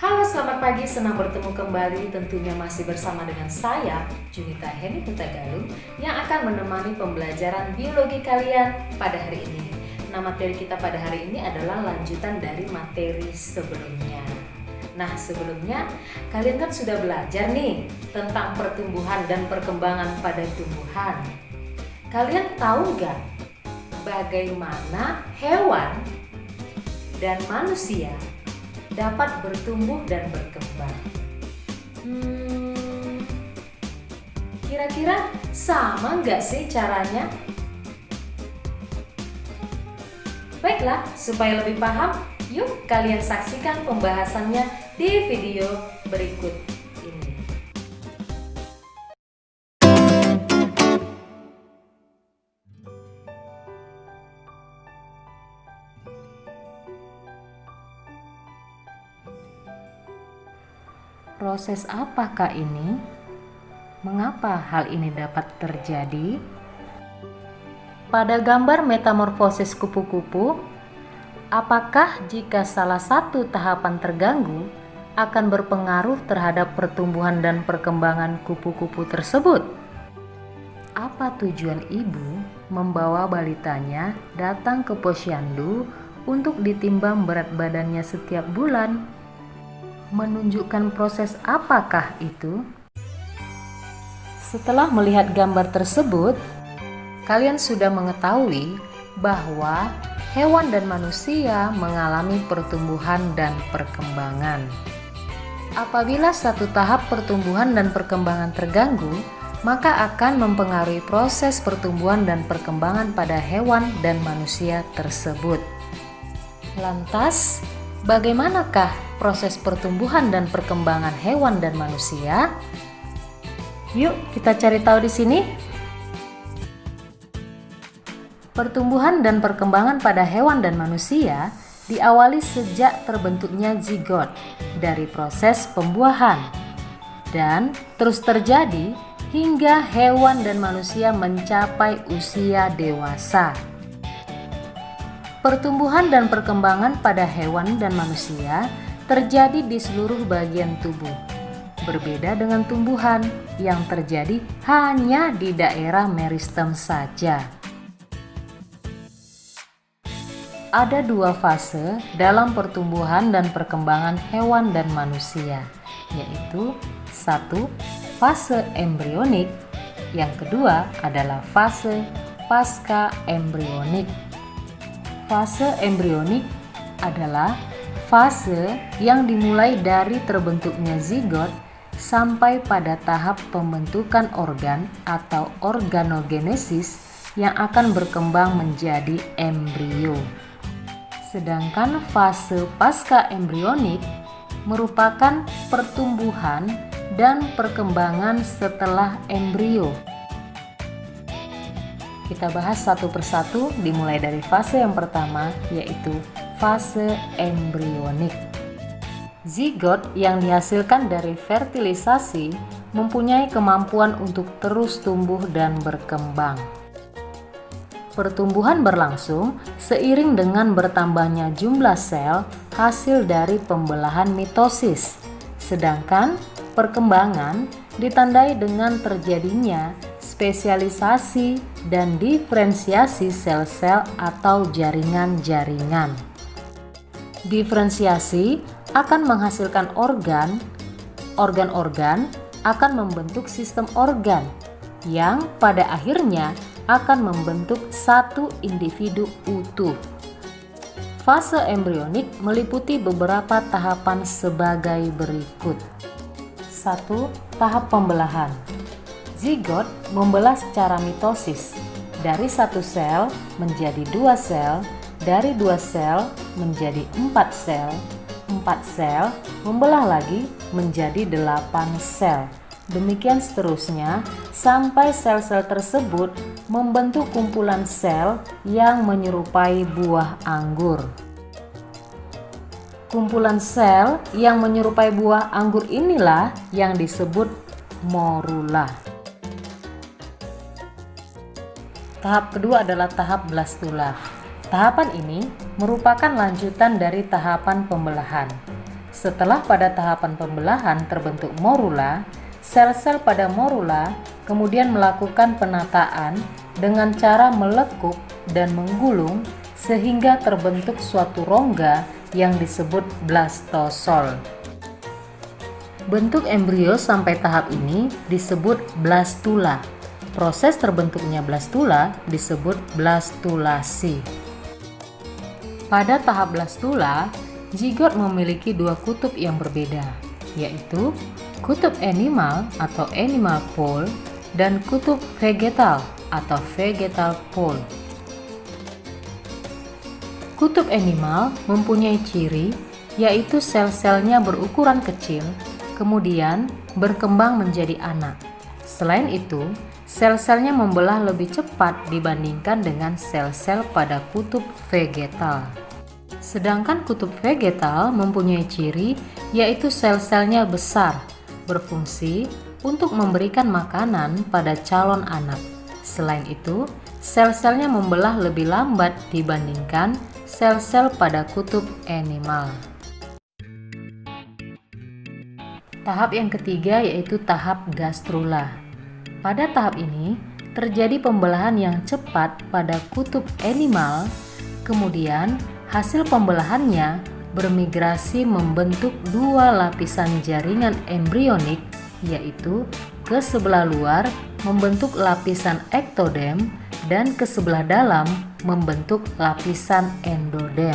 Halo, selamat pagi, senang bertemu kembali. Tentunya masih bersama dengan saya, Junita Heni Putagaluh, yang akan menemani pembelajaran biologi kalian pada hari ini. Nah, materi kita pada hari ini adalah lanjutan dari materi sebelumnya. Nah, sebelumnya kalian kan sudah belajar nih tentang pertumbuhan dan perkembangan pada tumbuhan. Kalian tahu nggak bagaimana hewan dan manusia dapat bertumbuh dan berkembang? Kira-kira sama nggak sih caranya? Baiklah, supaya lebih paham, yuk kalian saksikan pembahasannya di video berikut ini. Proses apakah ini? Mengapa hal ini dapat terjadi? Pada gambar metamorfosis kupu-kupu, apakah jika salah satu tahapan terganggu akan berpengaruh terhadap pertumbuhan dan perkembangan kupu-kupu tersebut? Apa tujuan ibu membawa balitanya datang ke posyandu untuk ditimbang berat badannya setiap bulan? Menunjukkan proses apakah itu? Setelah melihat gambar tersebut, kalian sudah mengetahui bahwa hewan dan manusia mengalami pertumbuhan dan perkembangan. Apabila satu tahap pertumbuhan dan perkembangan terganggu, maka akan mempengaruhi proses pertumbuhan dan perkembangan pada hewan dan manusia tersebut. Lantas, bagaimanakah proses pertumbuhan dan perkembangan hewan dan manusia? Yuk kita cari tahu di sini. Pertumbuhan dan perkembangan pada hewan dan manusia diawali sejak terbentuknya zigot dari proses pembuahan dan terus terjadi hingga hewan dan manusia mencapai usia dewasa. Pertumbuhan dan perkembangan pada hewan dan manusia terjadi di seluruh bagian tubuh. Berbeda dengan tumbuhan yang terjadi hanya di daerah meristem saja. Ada dua fase dalam pertumbuhan dan perkembangan hewan dan manusia, yaitu satu, fase embrionik, yang kedua adalah fase pasca embrionik. Fase embrionik adalah fase yang dimulai dari terbentuknya zigot sampai pada tahap pembentukan organ atau organogenesis yang akan berkembang menjadi embrio. Sedangkan fase pasca embrionik merupakan pertumbuhan dan perkembangan setelah embrio. Kita bahas satu persatu dimulai dari fase yang pertama, yaitu fase embrionik. Zigot yang dihasilkan dari fertilisasi mempunyai kemampuan untuk terus tumbuh dan berkembang. Pertumbuhan berlangsung seiring dengan bertambahnya jumlah sel hasil dari pembelahan mitosis, sedangkan perkembangan ditandai dengan terjadinya spesialisasi dan diferensiasi sel-sel atau jaringan-jaringan. Diferensiasi akan menghasilkan organ-organ akan membentuk sistem organ yang pada akhirnya akan membentuk satu individu utuh. Fase embrionik meliputi beberapa tahapan sebagai berikut. 1. Tahap pembelahan. Zigot membelah secara mitosis dari satu sel menjadi dua sel, dari dua sel menjadi 4 sel, 4 sel membelah lagi menjadi 8 sel. Demikian seterusnya sampai sel-sel tersebut membentuk kumpulan sel yang menyerupai buah anggur. Kumpulan sel yang menyerupai buah anggur inilah yang disebut morula. Tahap kedua adalah tahap blastula. Tahapan ini merupakan lanjutan dari tahapan pembelahan. Setelah pada tahapan pembelahan terbentuk morula, sel-sel pada morula kemudian melakukan penataan dengan cara melekuk dan menggulung sehingga terbentuk suatu rongga yang disebut blastosol. Bentuk embrio sampai tahap ini disebut blastula. Proses terbentuknya blastula disebut blastulasi. Pada tahap blastula, zigot memiliki dua kutub yang berbeda, yaitu kutub animal atau animal pole dan kutub vegetal atau vegetal pole. Kutub animal mempunyai ciri yaitu sel-selnya berukuran kecil, kemudian berkembang menjadi anak. Selain itu, sel-selnya membelah lebih cepat dibandingkan dengan sel-sel pada kutub vegetal. Sedangkan kutub vegetal mempunyai ciri yaitu sel-selnya besar, berfungsi untuk memberikan makanan pada calon anak. Selain itu, sel-selnya membelah lebih lambat dibandingkan sel-sel pada kutub animal. Tahap yang ketiga yaitu tahap gastrula. Pada tahap ini terjadi pembelahan yang cepat pada kutub animal, kemudian hasil pembelahannya bermigrasi membentuk dua lapisan jaringan embrionik, yaitu ke sebelah luar membentuk lapisan ektodem dan ke sebelah dalam membentuk lapisan endodem.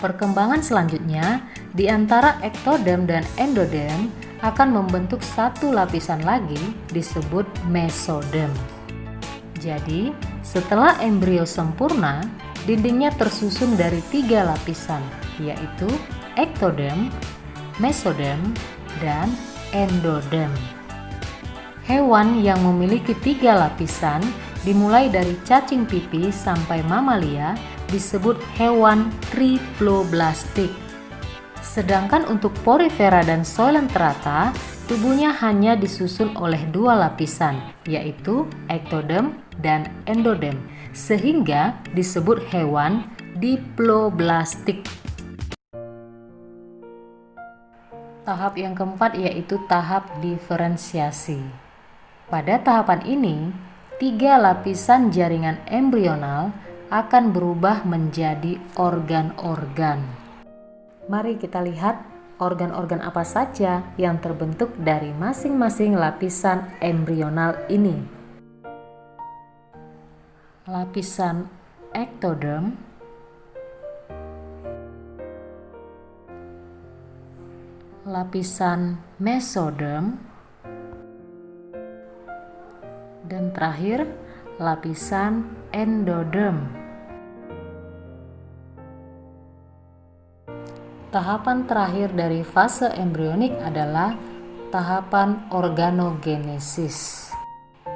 Perkembangan selanjutnya di antara ektodem dan endodem akan membentuk satu lapisan lagi disebut mesodem. Jadi, setelah embrio sempurna, dindingnya tersusun dari 3 lapisan, yaitu ektodem, mesodem, dan endodem. Hewan yang memiliki 3 lapisan dimulai dari cacing pipih sampai mamalia disebut hewan triploblastik. Sedangkan untuk porifera dan coelenterata, tubuhnya hanya disusun oleh 2 lapisan, yaitu ektodem dan endodem, sehingga disebut hewan diploblastik. Tahap yang keempat yaitu tahap diferensiasi. Pada tahapan ini, 3 lapisan jaringan embrional akan berubah menjadi organ-organ. Mari kita lihat organ-organ apa saja yang terbentuk dari masing-masing lapisan embrional ini. Lapisan ektodem, lapisan mesodem, dan terakhir lapisan endodem. Tahapan terakhir dari fase embrionik adalah tahapan organogenesis.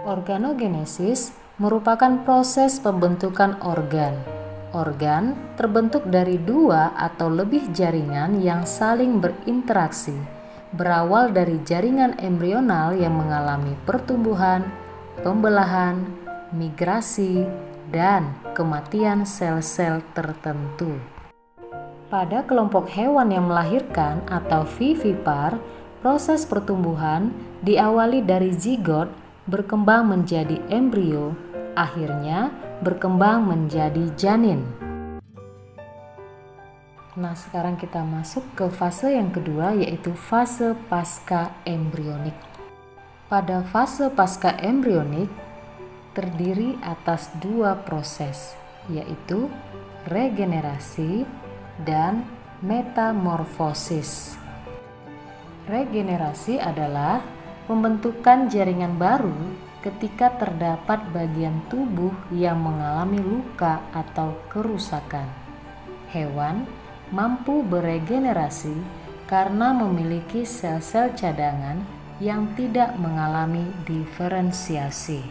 Organogenesis merupakan proses pembentukan organ. Organ terbentuk dari 2 atau lebih jaringan yang saling berinteraksi, berawal dari jaringan embrional yang mengalami pertumbuhan, pembelahan, migrasi, dan kematian sel-sel tertentu. Pada kelompok hewan yang melahirkan atau vivipar, proses pertumbuhan diawali dari zigot berkembang menjadi embrio, akhirnya berkembang menjadi janin. Nah, sekarang kita masuk ke fase yang kedua yaitu fase pasca embrionik. Pada fase pasca embrionik terdiri atas 2 proses, yaitu regenerasi dan metamorfosis. Regenerasi adalah pembentukan jaringan baru ketika terdapat bagian tubuh yang mengalami luka atau kerusakan. Hewan mampu beregenerasi karena memiliki sel-sel cadangan yang tidak mengalami diferensiasi.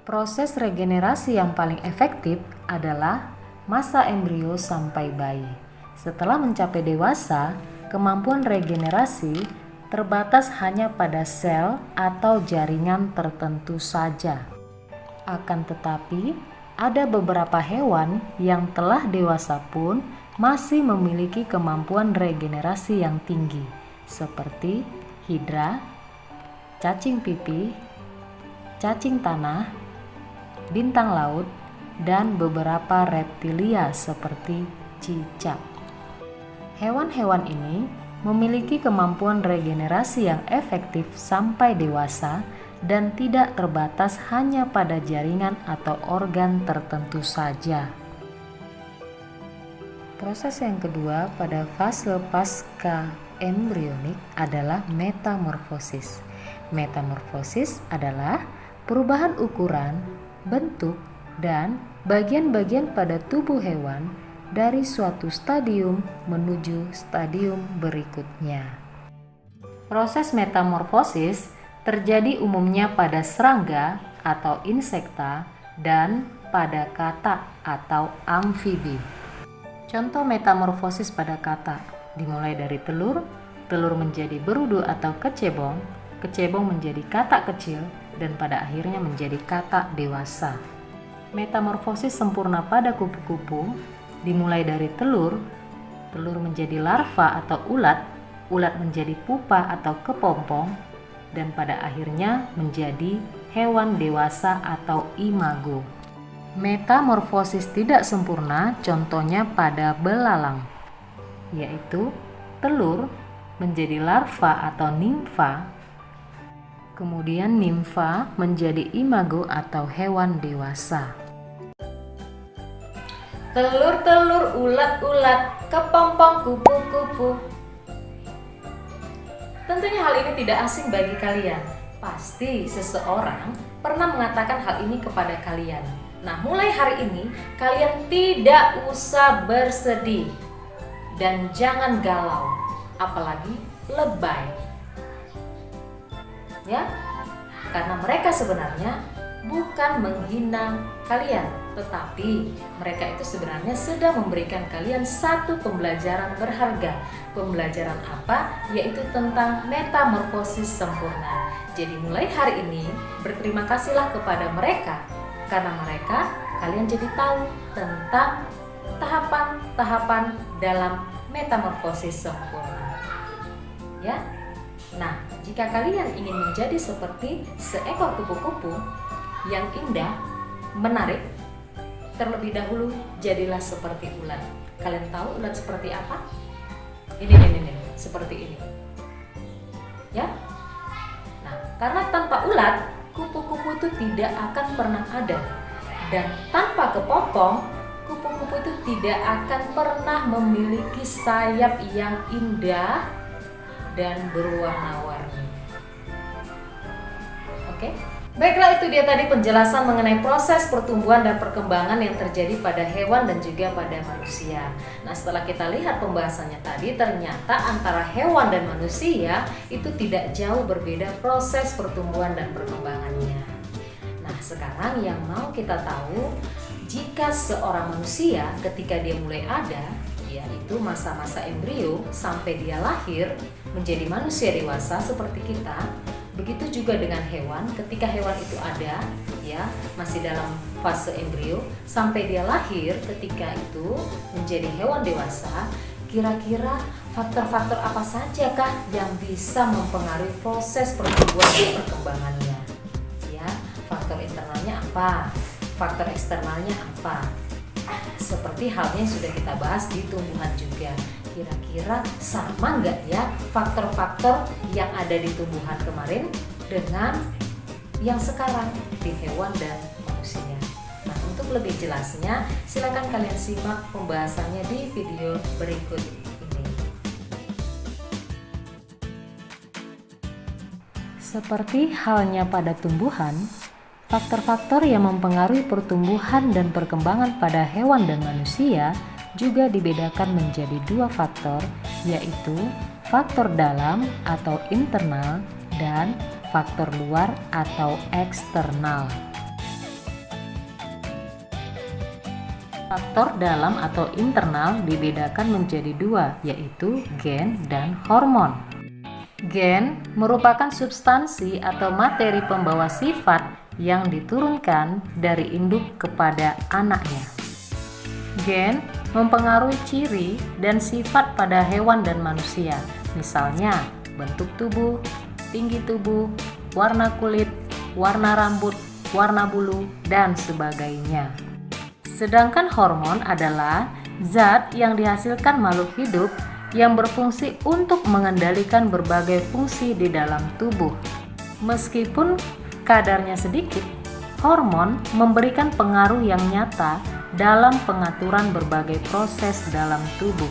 Proses regenerasi yang paling efektif adalah masa embrio sampai bayi. Setelah mencapai dewasa, kemampuan regenerasi terbatas hanya pada sel atau jaringan tertentu saja. Akan tetapi, ada beberapa hewan yang telah dewasa pun masih memiliki kemampuan regenerasi yang tinggi, seperti hidra, cacing pipih, cacing tanah, bintang laut, dan beberapa reptilia seperti cicak. Hewan-hewan ini memiliki kemampuan regenerasi yang efektif sampai dewasa dan tidak terbatas hanya pada jaringan atau organ tertentu saja. Proses yang kedua pada fase pasca embrionik adalah metamorfosis. Metamorfosis adalah perubahan ukuran, bentuk, dan bagian-bagian pada tubuh hewan dari suatu stadium menuju stadium berikutnya. Proses metamorfosis terjadi umumnya pada serangga atau insekta dan pada katak atau amfibi. Contoh metamorfosis pada katak dimulai dari telur, telur menjadi berudu atau kecebong, kecebong menjadi katak kecil, dan pada akhirnya menjadi katak dewasa. Metamorfosis sempurna pada kupu-kupu dimulai dari telur, telur menjadi larva atau ulat, ulat menjadi pupa atau kepompong, dan pada akhirnya menjadi hewan dewasa atau imago. Metamorfosis tidak sempurna contohnya pada belalang, yaitu telur menjadi larva atau nimfa, kemudian nimfa menjadi imago atau hewan dewasa. Telur-telur, ulat-ulat, kepompong, kupu-kupu. Tentunya hal ini tidak asing bagi kalian. Pasti seseorang pernah mengatakan hal ini kepada kalian. Nah, mulai hari ini kalian tidak usah bersedih dan jangan galau, apalagi lebay. Ya, karena mereka sebenarnya bukan menghina kalian, tetapi mereka itu sebenarnya sedang memberikan kalian satu pembelajaran berharga. Pembelajaran apa? Yaitu tentang metamorfosis sempurna. Jadi mulai hari ini berterima kasihlah kepada mereka, karena mereka kalian jadi tahu tentang tahapan-tahapan dalam metamorfosis sempurna. Ya. Nah, jika kalian ingin menjadi seperti seekor kupu-kupu yang indah, menarik, terlebih dahulu jadilah seperti ulat. Kalian tahu ulat seperti apa? Ini, seperti ini. Ya? Nah, karena tanpa ulat, kupu-kupu itu tidak akan pernah ada. Dan tanpa kepompong, kupu-kupu itu tidak akan pernah memiliki sayap yang indah dan berwarna-warni. Oke? Baiklah, itu dia tadi penjelasan mengenai proses pertumbuhan dan perkembangan yang terjadi pada hewan dan juga pada manusia. Nah, setelah kita lihat pembahasannya tadi, ternyata antara hewan dan manusia itu tidak jauh berbeda proses pertumbuhan dan perkembangannya. Nah, sekarang yang mau kita tahu, jika seorang manusia ketika dia mulai ada, yaitu masa-masa embrio sampai dia lahir menjadi manusia dewasa seperti kita, begitu juga dengan hewan, ketika hewan itu ada, ya, masih dalam fase embrio sampai dia lahir, ketika itu menjadi hewan dewasa, kira-kira faktor-faktor apa saja kah yang bisa mempengaruhi proses pertumbuhan dan perkembangannya? Ya, faktor internalnya apa? Faktor eksternalnya apa? Seperti halnya yang sudah kita bahas di tumbuhan juga. Kira-kira sama nggak ya faktor-faktor yang ada di tumbuhan kemarin dengan yang sekarang di hewan dan manusia? Nah, untuk lebih jelasnya silakan kalian simak pembahasannya di video berikut ini. Seperti halnya pada tumbuhan, faktor-faktor yang mempengaruhi pertumbuhan dan perkembangan pada hewan dan manusia juga dibedakan menjadi dua faktor, yaitu faktor dalam atau internal dan faktor luar atau eksternal. Faktor dalam atau internal dibedakan menjadi dua, yaitu gen dan hormon. Gen merupakan substansi atau materi pembawa sifat yang diturunkan dari induk kepada anaknya. Gen mempengaruhi ciri dan sifat pada hewan dan manusia. Misalnya, bentuk tubuh, tinggi tubuh, warna kulit, warna rambut, warna bulu, dan sebagainya. Sedangkan hormon adalah zat yang dihasilkan makhluk hidup yang berfungsi untuk mengendalikan berbagai fungsi di dalam tubuh. Meskipun kadarnya sedikit, hormon memberikan pengaruh yang nyata dalam pengaturan berbagai proses dalam tubuh.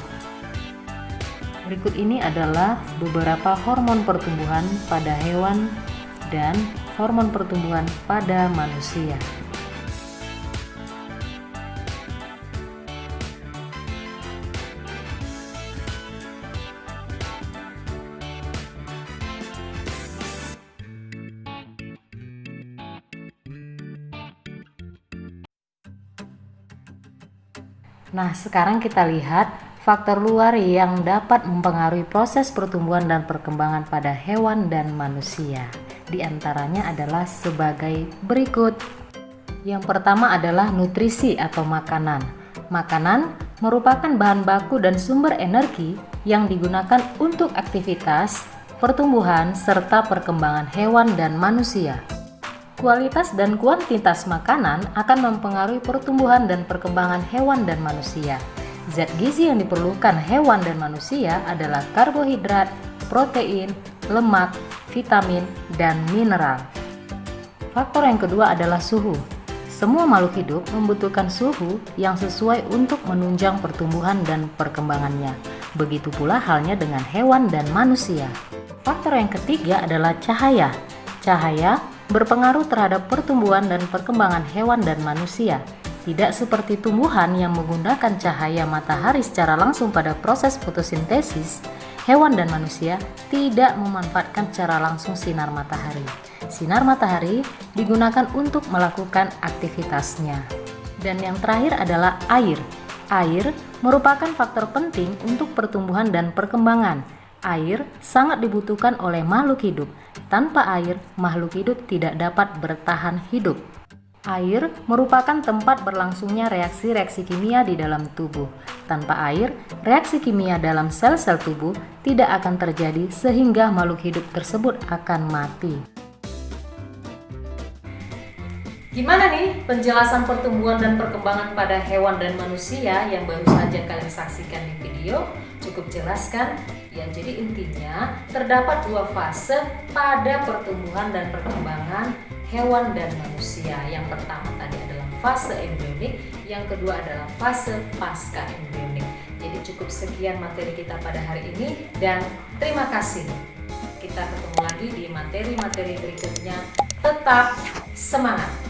Berikut ini adalah beberapa hormon pertumbuhan pada hewan dan hormon pertumbuhan pada manusia. Nah, sekarang kita lihat faktor luar yang dapat mempengaruhi proses pertumbuhan dan perkembangan pada hewan dan manusia. Di antaranya adalah sebagai berikut. Yang pertama adalah nutrisi atau makanan. Makanan merupakan bahan baku dan sumber energi yang digunakan untuk aktivitas, pertumbuhan, serta perkembangan hewan dan manusia. Kualitas dan kuantitas makanan akan mempengaruhi pertumbuhan dan perkembangan hewan dan manusia. Zat gizi yang diperlukan hewan dan manusia adalah karbohidrat, protein, lemak, vitamin, dan mineral. Faktor yang kedua adalah suhu. Semua makhluk hidup membutuhkan suhu yang sesuai untuk menunjang pertumbuhan dan perkembangannya. Begitu pula halnya dengan hewan dan manusia. Faktor yang ketiga adalah cahaya. Cahaya berpengaruh terhadap pertumbuhan dan perkembangan hewan dan manusia. Tidak seperti tumbuhan yang menggunakan cahaya matahari secara langsung pada proses fotosintesis, hewan dan manusia tidak memanfaatkan secara langsung sinar matahari. Sinar matahari digunakan untuk melakukan aktivitasnya. Dan yang terakhir adalah air. Air merupakan faktor penting untuk pertumbuhan dan perkembangan. Air sangat dibutuhkan oleh makhluk hidup. Tanpa air, makhluk hidup tidak dapat bertahan hidup. Air merupakan tempat berlangsungnya reaksi-reaksi kimia di dalam tubuh. Tanpa air, reaksi kimia dalam sel-sel tubuh tidak akan terjadi sehingga makhluk hidup tersebut akan mati. Gimana nih penjelasan pertumbuhan dan perkembangan pada hewan dan manusia yang baru saja kalian saksikan di video? Cukup jelas kan? Ya, jadi intinya terdapat dua fase pada pertumbuhan dan perkembangan hewan dan manusia. Yang pertama tadi adalah fase embrionik, yang kedua adalah fase pasca embrionik. Jadi cukup sekian materi kita pada hari ini dan terima kasih. Kita ketemu lagi di materi-materi berikutnya. Tetap semangat!